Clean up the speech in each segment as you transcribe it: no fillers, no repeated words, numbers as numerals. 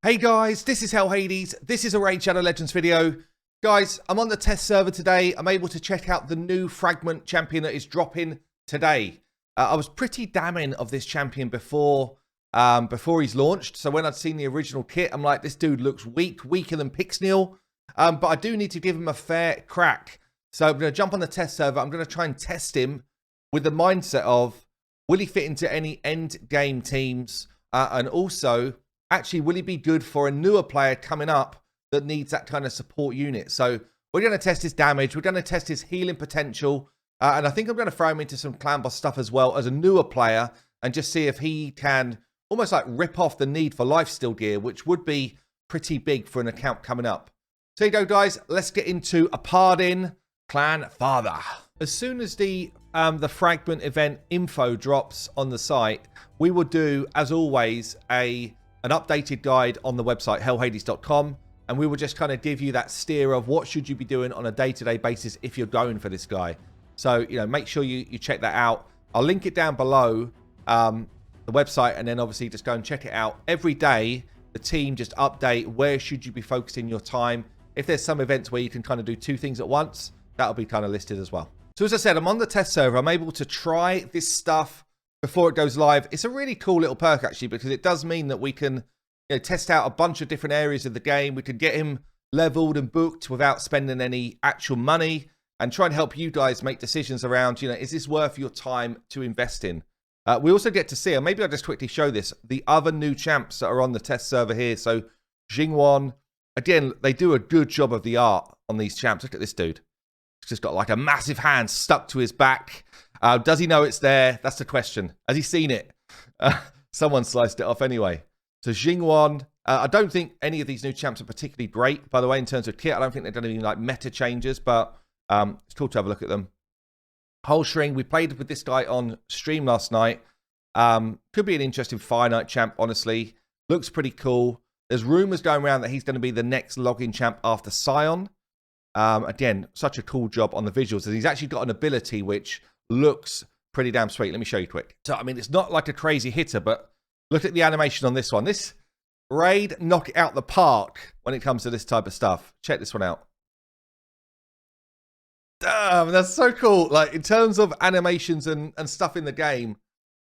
Hey guys, this is Hell Hades. This is a Raid Shadow Legends video. Guys, I'm on the test server today. I'm able to check out the new fragment champion that is dropping today. I was pretty damning of this champion before he's launched. So when I'd seen the original kit, I'm like, this dude looks weak, weaker than Pixneal. But I do need to give him a fair crack. So I'm going to jump on the test server. I'm going to try and test him with the mindset of, will he fit into any end game teams? And also, actually, will he be good for a newer player coming up that needs that kind of support unit? So we're going to test his damage. We're going to test his healing potential. And I think I'm going to throw him into some clan boss stuff as well as a newer player and just see if he can almost like rip off the need for lifesteal gear, which would be pretty big for an account coming up. So here you go, guys. Let's get into OPARDIN CLANFATHER. As soon as the fragment event info drops on the site, we will do, as always, an updated guide on the website, hellhades.com, and we will just kind of give you that steer of what should you be doing on a day-to-day basis if you're going for this guy. So, you know, make sure you check that out. I'll link it down below, the website, and then obviously just go and check it out. Every day, the team just update where should you be focusing your time. If there's some events where you can kind of do two things at once, that'll be kind of listed as well. So as I said, I'm on the test server. I'm able to try this stuff before it goes live. It's a really cool little perk, actually, because it does mean that we can, you know, test out a bunch of different areas of the game. We can get him leveled and booked without spending any actual money and try and help you guys make decisions around, you know, is this worth your time to invest in? We also get to see, and maybe I'll just quickly show this, the other new champs that are on the test server here. So Jingwon, again, they do a good job of the art on these champs. Look at this dude. He's just got like a massive hand stuck to his back. Does he know it's there? That's the question. Has he seen it? Someone sliced it off anyway. So Jingwon, I don't think any of these new champs are particularly great, by the way, in terms of kit. I don't think they've done any like meta changes, but it's cool to have a look at them. Holstring, we played with this guy on stream last night. Could be an interesting finite champ, honestly. Looks pretty cool. There's rumors going around that he's going to be the next login champ after Scion. Again, such a cool job on the visuals. And he's actually got an ability which looks pretty damn sweet. Let me show you quick. So, I mean, it's not like a crazy hitter, but look at the animation on this one. This raid knock it out the park when it comes to this type of stuff. Check this one out. Damn, that's so cool. Like, in terms of animations and stuff in the game,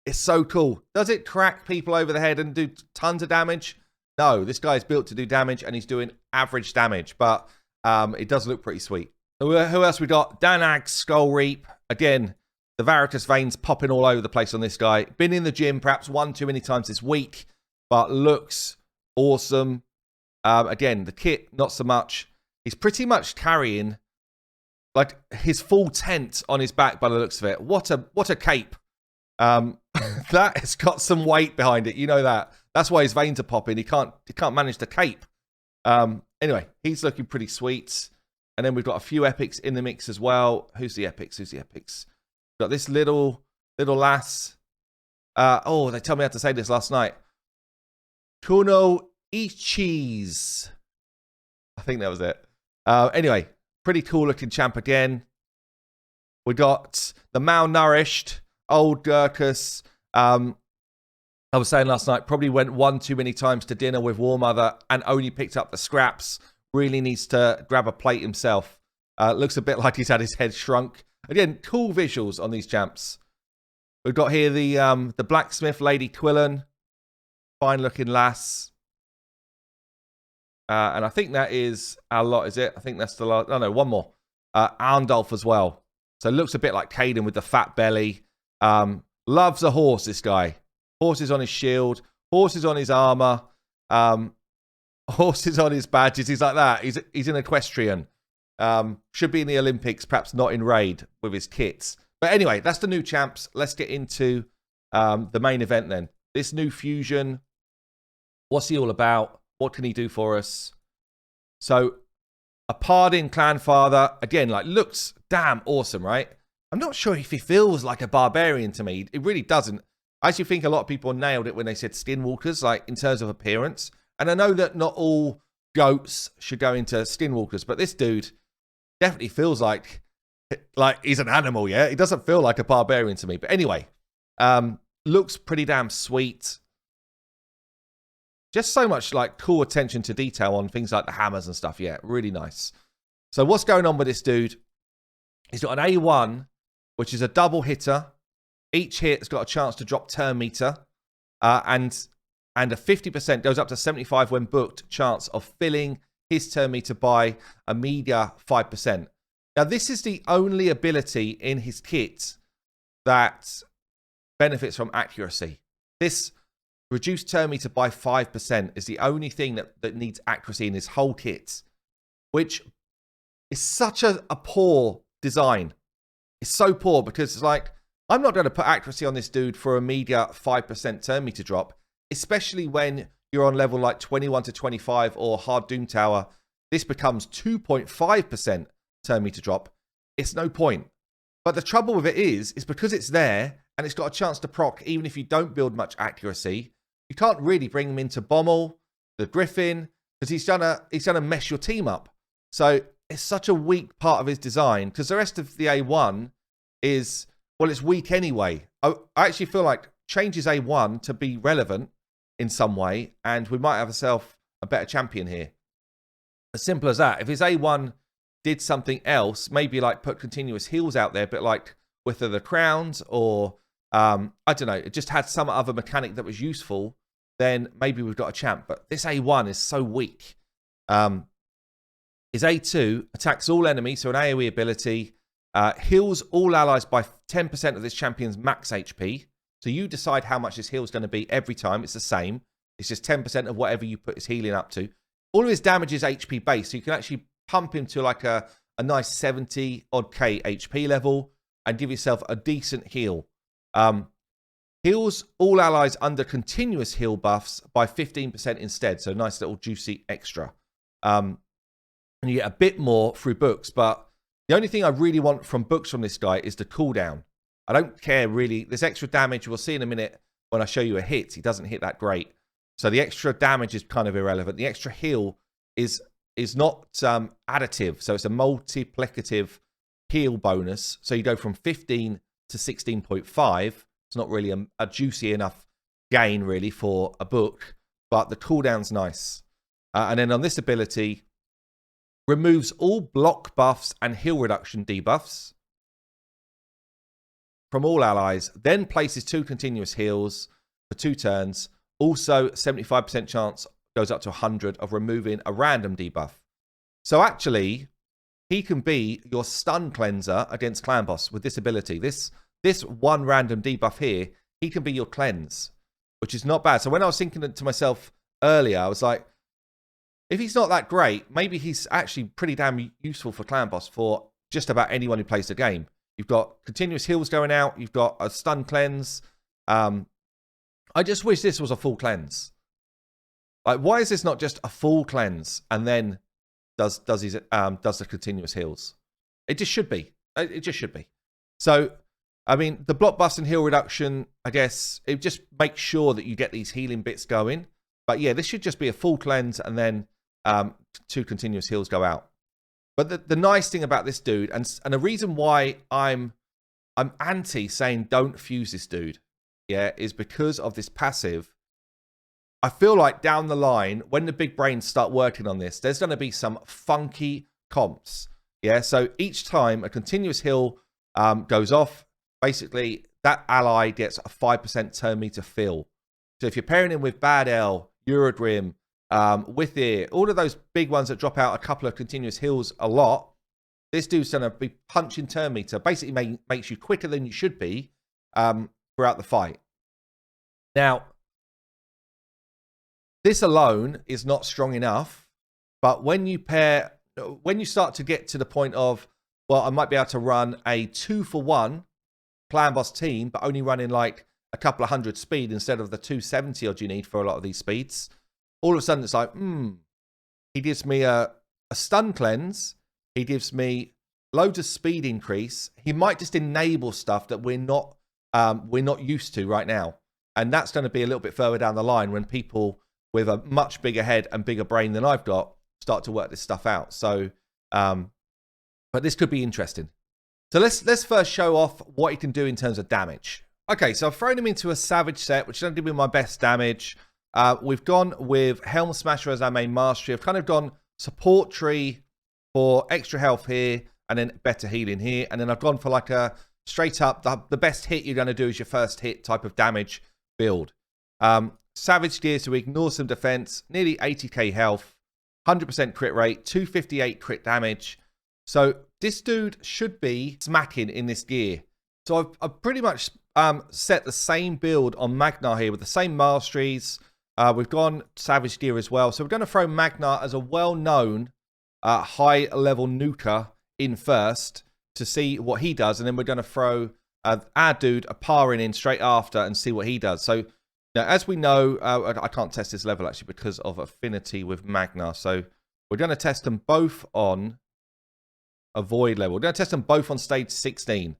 it's so cool. Does it crack people over the head and do tons of damage? No, this guy is built to do damage, and he's doing average damage, but it does look pretty sweet. Who else we got? Danag, Skull Reap. Again, the varicose veins popping all over the place on this guy. Been in the gym perhaps one too many times this week, but looks awesome. Again, the kit, not so much. He's pretty much carrying like his full tent on his back by the looks of it. What a cape. That has got some weight behind it. You know that. That's why his veins are popping. He can't manage the cape. Anyway, he's looking pretty sweet. And then we've got a few epics in the mix as well. Who's the epics? Who's the epics? We've got this little lass. Oh, they told me how to say this last night. Kuno Ichis. I think that was it. Anyway, pretty cool looking champ again. We got the malnourished old Gurkus. I was saying last night, probably went one too many times to dinner with Warmother and only picked up the scraps. Really needs to grab a plate himself. Looks a bit like he's had his head shrunk. Again, cool visuals on these champs. We've got here the blacksmith lady Quillen. Fine looking lass. And I think that is our lot, is it? I think that's the lot. Oh no, one more. Arndolf as well. So looks a bit like Caden with the fat belly. Loves a horse, this guy. Horses on his shield. Horses on his armor. Horses on his badges. He's like that. He's an equestrian. Should be in the Olympics, perhaps not in Raid with his kits. But anyway, that's the new champs. Let's get into the main event then. This new fusion. What's he all about? What can he do for us? So, OPARDIN CLANFATHER. Again, like, looks damn awesome, right? I'm not sure if he feels like a barbarian to me. It really doesn't. I actually think a lot of people nailed it when they said skinwalkers, like, in terms of appearance. And I know that not all goats should go into skinwalkers, but this dude definitely feels like he's an animal, yeah? He doesn't feel like a barbarian to me. But anyway, looks pretty damn sweet. Just so much like cool attention to detail on things like the hammers and stuff. Yeah, really nice. So what's going on with this dude? He's got an A1, which is a double hitter. Each hit has got a chance to drop turn meter. And a 50% goes up to 75 when booked chance of filling his turn meter by a media 5%. Now, this is the only ability in his kit that benefits from accuracy. This reduced turn meter by 5% is the only thing that needs accuracy in his whole kit, which is such a poor design. It's so poor because it's like, I'm not going to put accuracy on this dude for a media 5% turn meter drop, especially when you're on level like 21 to 25 or hard Doom Tower. This becomes 2.5% turn meter drop. It's no point. But the trouble with it is because it's there and it's got a chance to proc even if you don't build much accuracy, you can't really bring him into Bommel, the Griffin, because he's gonna mess your team up. So it's such a weak part of his design because the rest of the A1 is, well, it's weak anyway. I actually feel like change his A1 to be relevant in some way, and we might have ourselves a better champion here. As simple as that. If his A1 did something else, maybe like put continuous heals out there, but like with the crowns or, I don't know, it just had some other mechanic that was useful, then maybe we've got a champ. But this A1 is so weak. His A2 attacks all enemies, so an AoE ability, heals all allies by 10% of this champion's max HP. So you decide how much his heal is going to be every time. It's the same. It's just 10% of whatever you put his healing up to. All of his damage is HP based, so you can actually pump him to like a nice 70 odd K HP level and give yourself a decent heal. Heals all allies under continuous heal buffs by 15% instead. So nice little juicy extra. And you get a bit more through books, but the only thing I really want from books from this guy is the cooldown. I don't care really. There's extra damage. We'll see in a minute when I show you a hit. He doesn't hit that great. So the extra damage is kind of irrelevant. The extra heal is not additive. So it's a multiplicative heal bonus. So you go from 15 to 16.5. It's not really a juicy enough gain really for a book, but the cooldown's nice. And then on this ability, removes all block buffs and heal reduction debuffs from all allies, then places 2 continuous heals for 2 turns. Also, 75% chance goes up to 100 of removing a random debuff. So actually, he can be your stun cleanser against clan boss with this ability. This one random debuff here, he can be your cleanse, which is not bad. So when I was thinking to myself earlier, I was like, if he's not that great, maybe he's actually pretty damn useful for clan boss for just about anyone who plays the game. You've got continuous heals going out. You've got a stun cleanse. I just wish this was a full cleanse. Like, why is this not just a full cleanse and then does the continuous heals? It just should be. It just should be. So, I mean, the block buffs and heal reduction, I guess, it just makes sure that you get these healing bits going. But yeah, this should just be a full cleanse and then 2 continuous heals go out. But the nice thing about this dude, and the reason why I'm anti saying don't fuse this dude, yeah, is because of this passive. I feel like down the line, when the big brains start working on this, there's going to be some funky comps. Yeah, so each time a continuous heal goes off, basically that ally gets a 5% turn meter fill. So if you're pairing him with Bad L, Eurodrim, with it, all of those big ones that drop out a couple of continuous heals a lot, this dude's going to be punching turn meter. Basically makes you quicker than you should be throughout the fight. Now, this alone is not strong enough, but when you start to get to the point of, well, I might be able to run a 2-for-1 clan boss team, but only running like a couple of hundred speed instead of the 270 odd you need for a lot of these speeds. All of a sudden, it's like, he gives me a stun cleanse. He gives me loads of speed increase. He might just enable stuff that we're not used to right now. And that's going to be a little bit further down the line when people with a much bigger head and bigger brain than I've got start to work this stuff out. So, but this could be interesting. So let's first show off what he can do in terms of damage. Okay, so I've thrown him into a Savage set, which is going to give me my best damage. We've gone with Helm Smasher as our main mastery. I've kind of gone support tree for extra health here, and then better healing here. And then I've gone for like a straight up, the best hit you're going to do is your first hit type of damage build. Savage gear, so we ignore some defense, nearly 80k health, 100% crit rate, 258 crit damage. So this dude should be smacking in this gear. So I've pretty much set the same build on Magnar here with the same masteries. We've gone Savage gear as well. So we're going to throw Magnar as a well-known high-level nuker in first to see what he does. And then we're going to throw our dude Oparin in straight after and see what he does. So now, as we know, I can't test this level actually because of affinity with Magnar. So we're going to test them both on a void level. We're going to test them both on stage 16.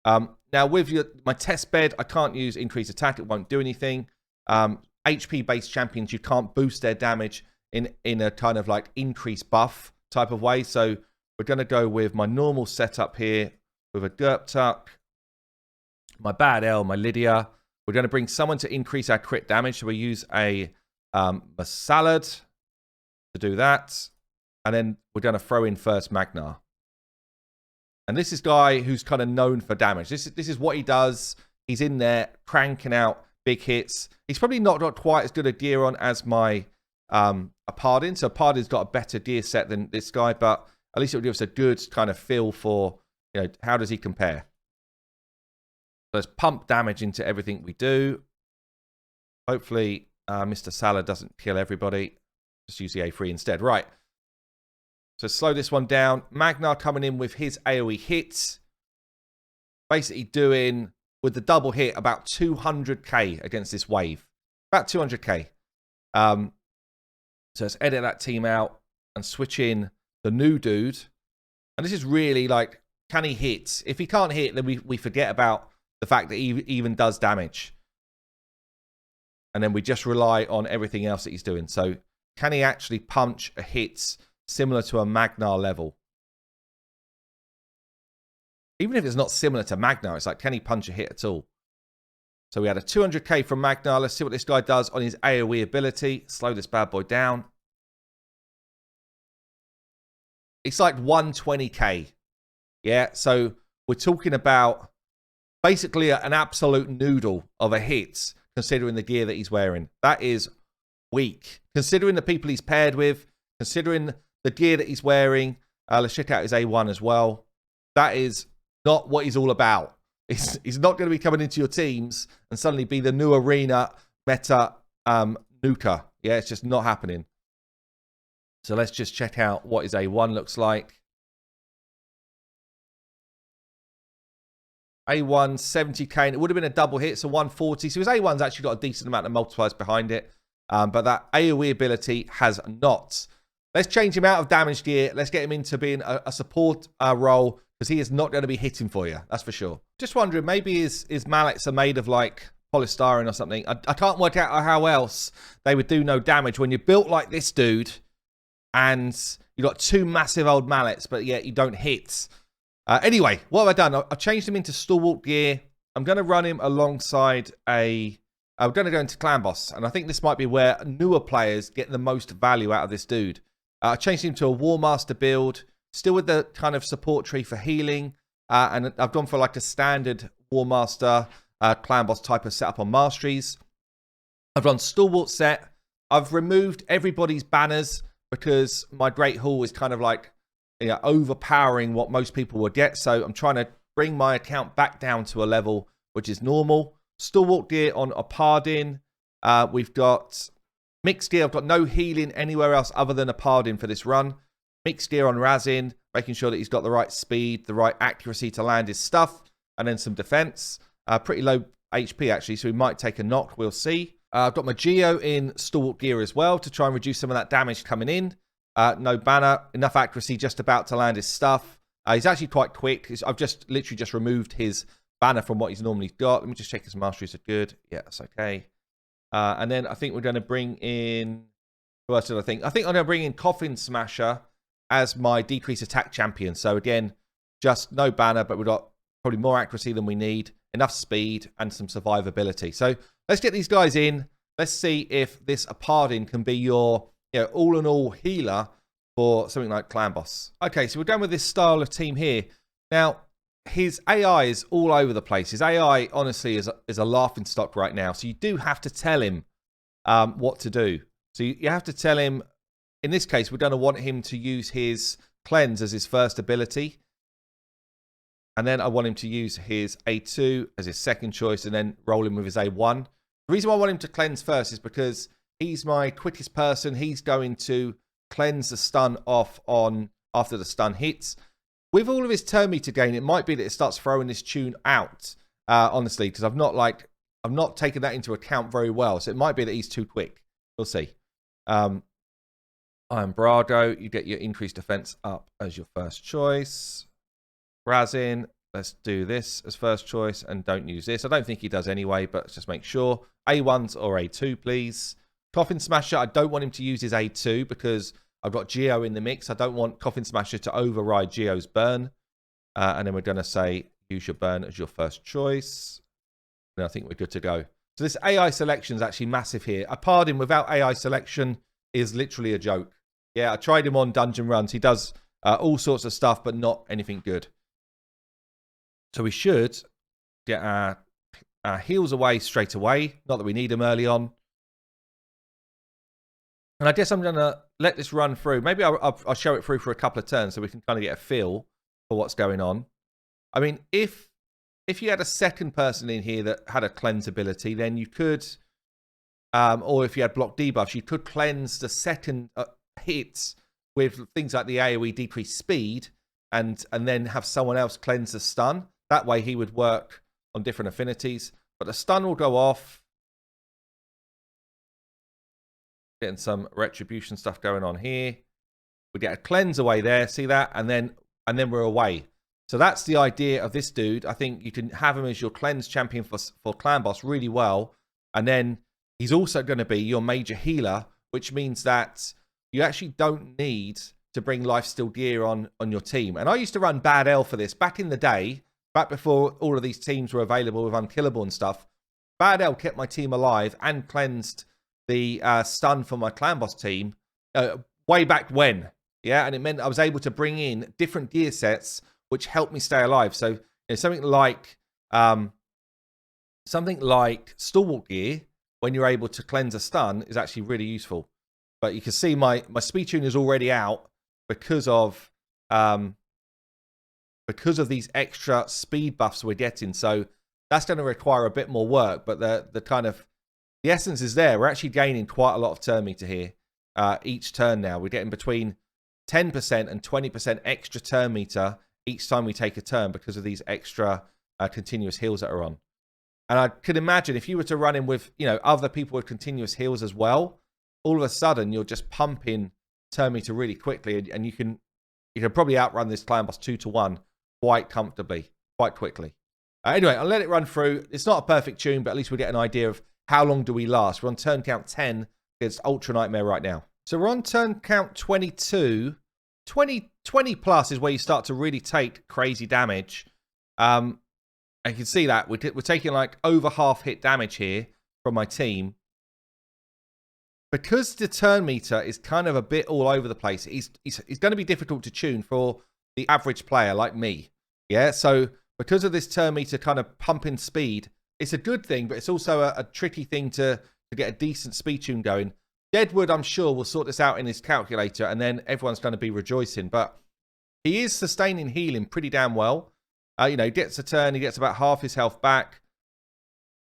Now, with my test bed, I can't use increased attack. It won't do anything. HP-based champions, you can't boost their damage in a kind of like increased buff type of way. So we're going to go with my normal setup here with a Derp Tuck, my Bad L, my Lydia. We're going to bring someone to increase our crit damage. So we use a Salad to do that. And then we're going to throw in first Magnar. And this is guy who's kind of known for damage. This is what he does. He's in there cranking out big hits. He's probably not got quite as good a gear on as my OPARDIN. So OPARDIN's got a better gear set than this guy, but at least it will give us a good kind of feel for, you know, how does he compare. So let's pump damage into everything we do. Hopefully Mr. Salad doesn't kill everybody. Just use the A3 instead. Right. So slow this one down. Magnar coming in with his AoE hits. Basically doing, with the double hit, about 200k against this wave. About 200k. So let's edit that team out and switch in the new dude. And this is really like, can he hit? If he can't hit, then we forget about the fact that he even does damage. And then we just rely on everything else that he's doing. So can he actually punch a hit similar to a Magnar level? Even if it's not similar to Magnar, it's like, can he punch a hit at all? So we had a 200k from Magnar. Let's see what this guy does on his AoE ability. Slow this bad boy down. It's like 120k. Yeah, so we're talking about basically an absolute noodle of a hit, considering the gear that he's wearing. That is weak. Considering the people he's paired with, considering the gear that he's wearing. Let's check out his A1 as well. That is not what he's all about. He's not going to be coming into your teams and suddenly be the new arena meta nuker. Yeah, it's just not happening. So let's just check out what his A1 looks like. A1, 70k, and it would have been a double hit, so 140. So his A1's actually got a decent amount of multipliers behind it. But that AoE ability has not. Let's change him out of damage gear. Let's get him into being a support role, because he is not going to be hitting for you. That's for sure. Just wondering, maybe his mallets are made of like polystyrene or something. I can't work out how else they would do no damage when you're built like this dude and you've got two massive old mallets, but yet you don't hit. Anyway, what have I done? I've changed him into stalwart gear. I'm going to run him alongside I'm going to go into clan boss, and I think this might be where newer players get the most value out of this dude. I changed him to a War Master build, still with the kind of support tree for healing, and I've gone for like a standard War Master clan boss type of setup on masteries. I've run stalwart set. I've removed everybody's banners because my Great Hall is kind of like, you know, overpowering what most people would get. So I'm trying to bring my account back down to a level which is normal. Stalwart gear on OPARDIN. We've got mixed gear. I've got no healing anywhere else other than OPARDIN for this run. Mixed gear on Razin, making sure that he's got the right speed, the right accuracy to land his stuff, and then some defense. Pretty low HP actually, so we might take a knock. We'll see. I've got my Geo in stalwart gear as well to try and reduce some of that damage coming in. No banner, enough accuracy, just about to land his stuff. He's actually quite quick. I've just literally just removed his banner from what he's normally got. Let me just check his masteries are good. Yeah, that's okay. And then I think we're going to bring in... Who else did I think? I think I'm going to bring in Coffin Smasher as my decrease attack champion. So again, just no banner, but we've got probably more accuracy than we need, enough speed, and some survivability. So let's get these guys in. Let's see if this OPARDIN can be your all-in-all healer for something like Clan Boss. Okay, so we're going with this style of team here. Now, his AI is all over the place. His AI, honestly, is a laughing stock right now. So you do have to tell him what to do. So you have to tell him, in this case, we're going to want him to use his cleanse as his first ability. And then I want him to use his A2 as his second choice and then roll him with his A1. The reason why I want him to cleanse first is because he's my quickest person. He's going to cleanse the stun off on after the stun hits. With all of his turn meter gain, it might be that it starts throwing this tune out, honestly, because I've not taken that into account very well. So it might be that he's too quick. We'll see. Iron Brado, you get your increased defense up as your first choice. Razin, let's do this as first choice and don't use this. I don't think he does anyway, but let's just make sure. A1s or A2, please. Coffin Smasher, I don't want him to use his A2 because I've got Geo in the mix. I don't want Coffin Smasher to override Geo's burn. And then we're going to say use your burn as your first choice. And I think we're good to go. So this AI selection is actually massive here. OPARDIN without AI selection is literally a joke. Yeah, I tried him on dungeon runs. He does all sorts of stuff, but not anything good. So we should get our heals away straight away. Not that we need them early on. And I guess I'm going to let this run through. Maybe I'll show it through for a couple of turns so we can kind of get a feel for what's going on. I mean, if you had a second person in here that had a cleanse ability, then you could, or if you had block debuffs, you could cleanse the second hits with things like the AoE decreased speed and then have someone else cleanse the stun. That way he would work on different affinities. But the stun will go off. Getting some retribution stuff going on here. We get a cleanse away there. See that? And then we're away. So that's the idea of this dude. I think you can have him as your cleanse champion for Clan Boss really well. And then he's also going to be your major healer, which means that you actually don't need to bring lifesteal gear on your team. And I used to run Bad L for this back in the day. Back before all of these teams were available with Unkillable and stuff, Bad L kept my team alive and cleansed the stun for my Clan Boss team way back when. Yeah, and it meant I was able to bring in different gear sets which helped me stay alive. So something like Stalwart gear, when you're able to cleanse a stun, is actually really useful. But you can see my speed tune is already out because of these extra speed buffs we're getting. So that's going to require a bit more work, but the essence is there. We're actually gaining quite a lot of turn meter here each turn now. We're getting between 10% and 20% extra turn meter each time we take a turn because of these extra continuous heals that are on. And I could imagine if you were to run in with other people with continuous heals as well, all of a sudden you're just pumping turn meter really quickly, and you can probably outrun this Clan Boss 2-1 quite comfortably, quite quickly. Anyway, I'll let it run through. It's not a perfect tune, but at least we get an idea of how long do we last. We're on turn count 10 against Ultra Nightmare right now. So we're on turn count 22. 20 plus is where you start to really take crazy damage. And you can see that we're taking like over half hit damage here from my team. Because the turn meter is kind of a bit all over the place, he's going to be difficult to tune for the average player like me. Yeah, so because of this turn meter kind of pumping speed, it's a good thing, but it's also a tricky thing to get a decent speed tune going. Deadwood, I'm sure, will sort this out in his calculator, and then everyone's going to be rejoicing. But he is sustaining healing pretty damn well. He gets a turn, he gets about half his health back.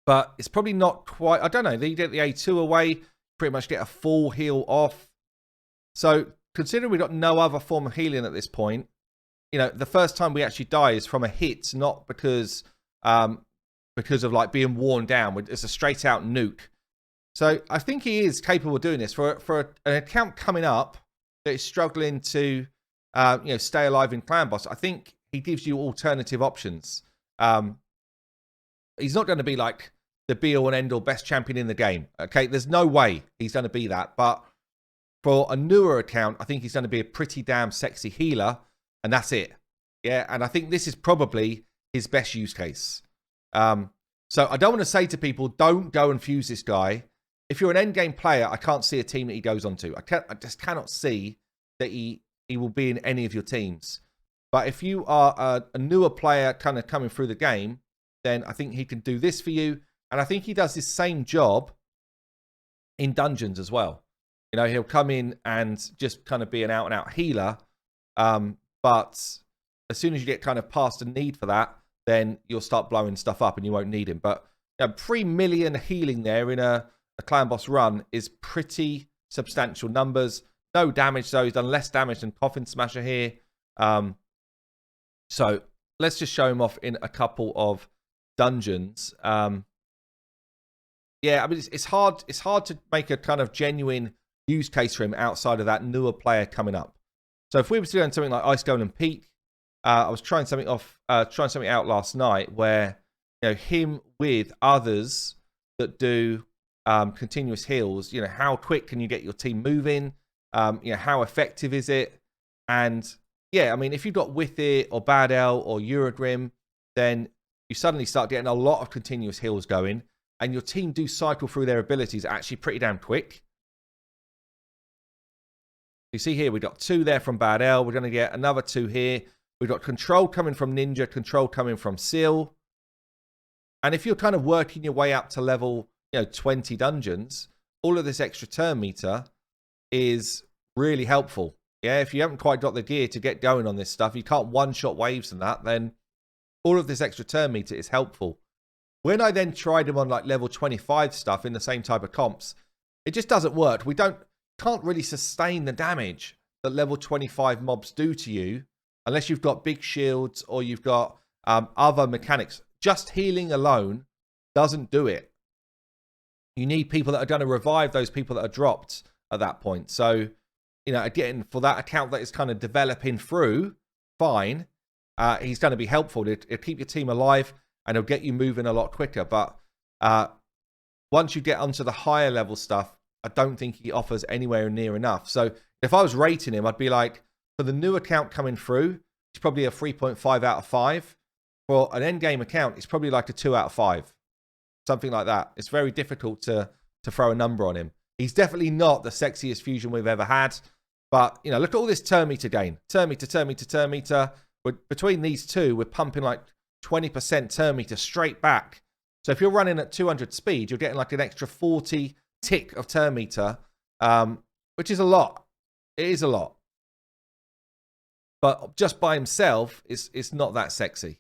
But it's probably not quite, I don't know, you get the A2 away, pretty much get a full heal off. So considering we've got no other form of healing at this point, the first time we actually die is from a hit, not because of like being worn down. It's a straight out nuke. So I think he is capable of doing this for an account coming up that is struggling to stay alive in Clan Boss. I think he gives you alternative options. He's not going to be like the be-all and end-all best champion in the game. Okay, there's no way he's going to be that. But for a newer account, I think he's going to be a pretty damn sexy healer, and that's it. Yeah, and I think this is probably his best use case. So I don't want to say to people, don't go and fuse this guy. if you're an end game player, I can't see a team that he goes onto. I just cannot see that he will be in any of your teams. But if you are a newer player kind of coming through the game, then I think he can do this for you. And I think he does this same job in dungeons as well. You know, he'll come in and just kind of be an out-and-out healer. But as soon as you get kind of past a need for that, then you'll start blowing stuff up and you won't need him. But 3 million healing there in a clan boss run is pretty substantial numbers. No damage though. He's done less damage than Coffin Smasher here. So let's just show him off in a couple of dungeons. Yeah, I mean, it's hard to make a kind of genuine use case for him outside of that newer player coming up. So if we were doing something like Ice Golem Peak, I was trying something out last night where, you know, him with others that do continuous heals, you know, how quick can you get your team moving? You know, how effective is it? And yeah, I mean, if you've got With It or Bad L or Eurodrim, then you suddenly start getting a lot of continuous heals going, and your team do cycle through their abilities actually pretty damn quick. You see here, we've got 2 there from Bad L. We're going to get another 2 here. We've got control coming from Ninja, control coming from Seal. And if you're kind of working your way up to level, you know, 20 dungeons, all of this extra turn meter is really helpful. Yeah, if you haven't quite got the gear to get going on this stuff, you can't one-shot waves and that, then all of this extra turn meter is helpful. When I then tried him on like level 25 stuff in the same type of comps, it just doesn't work. We can't really sustain the damage that level 25 mobs do to you unless you've got big shields or you've got other mechanics. Just healing alone doesn't do it. You need people that are going to revive those people that are dropped at that point. So, you know, again, for that account that is kind of developing through, fine. He's going to be helpful. It'll keep your team alive and it'll get you moving a lot quicker. But once you get onto the higher level stuff, I don't think he offers anywhere near enough. So if I was rating him, I'd be like, for the new account coming through, it's probably a 3.5 out of 5. For an endgame account, it's probably like a 2 out of 5. Something like that. It's very difficult to throw a number on him. He's definitely not the sexiest fusion we've ever had. But, you know, look at all this turn meter gain. Turn meter, turn meter, turn meter. Between these two, we're pumping like 20% turn meter straight back. So if you're running at 200 speed, you're getting like an extra 40 tick of turn meter, which is a lot. It is a lot. But just by himself, it's not that sexy.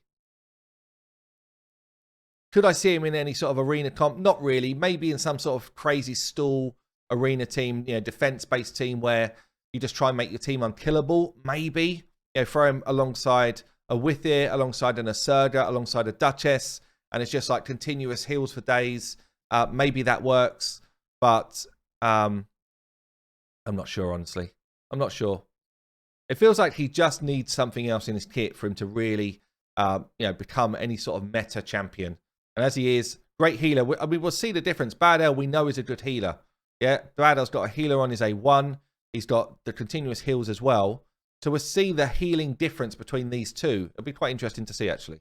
Could I see him in any sort of arena comp? Not really. Maybe in some sort of crazy stall arena team, you know, defense-based team where you just try and make your team unkillable. Maybe. You know, throw him alongside a With It, alongside an Asurga, alongside a Duchess, and it's just like continuous heals for days. Maybe that works, but I'm not sure, honestly. I'm not sure. It feels like he just needs something else in his kit for him to really, you know, become any sort of meta champion. And as he is, great healer. I mean, we'll see the difference. Bad L, we know, is a good healer. Yeah, Bad L's got a healer on his A1. He's got the continuous heals as well. So we'll see the healing difference between these two. It'll be quite interesting to see, actually.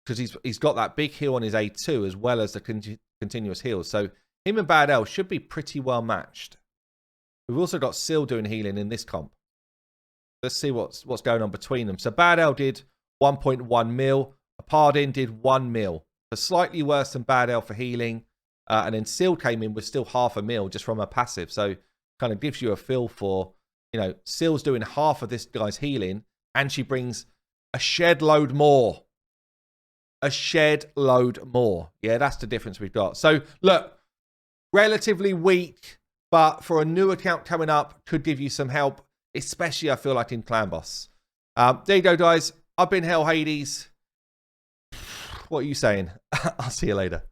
Because he's got that big heal on his A2 as well as the continuous heals. So him and Bad L should be pretty well matched. We've also got Seal doing healing in this comp. Let's see what's going on between them. So Bad L did 1.1 mil. OPARDIN did 1 mil. So slightly worse than Bad L for healing. And then Seal came in with still 0.5 mil just from her passive. So kind of gives you a feel for, you know, Seal's doing half of this guy's healing. And she brings a shed load more. A shed load more. Yeah, that's the difference we've got. So look, relatively weak. But for a new account coming up, could give you some help. Especially, I feel like, in Clan Boss. There you go, guys. I've been Hell Hades. What are you saying? I'll see you later.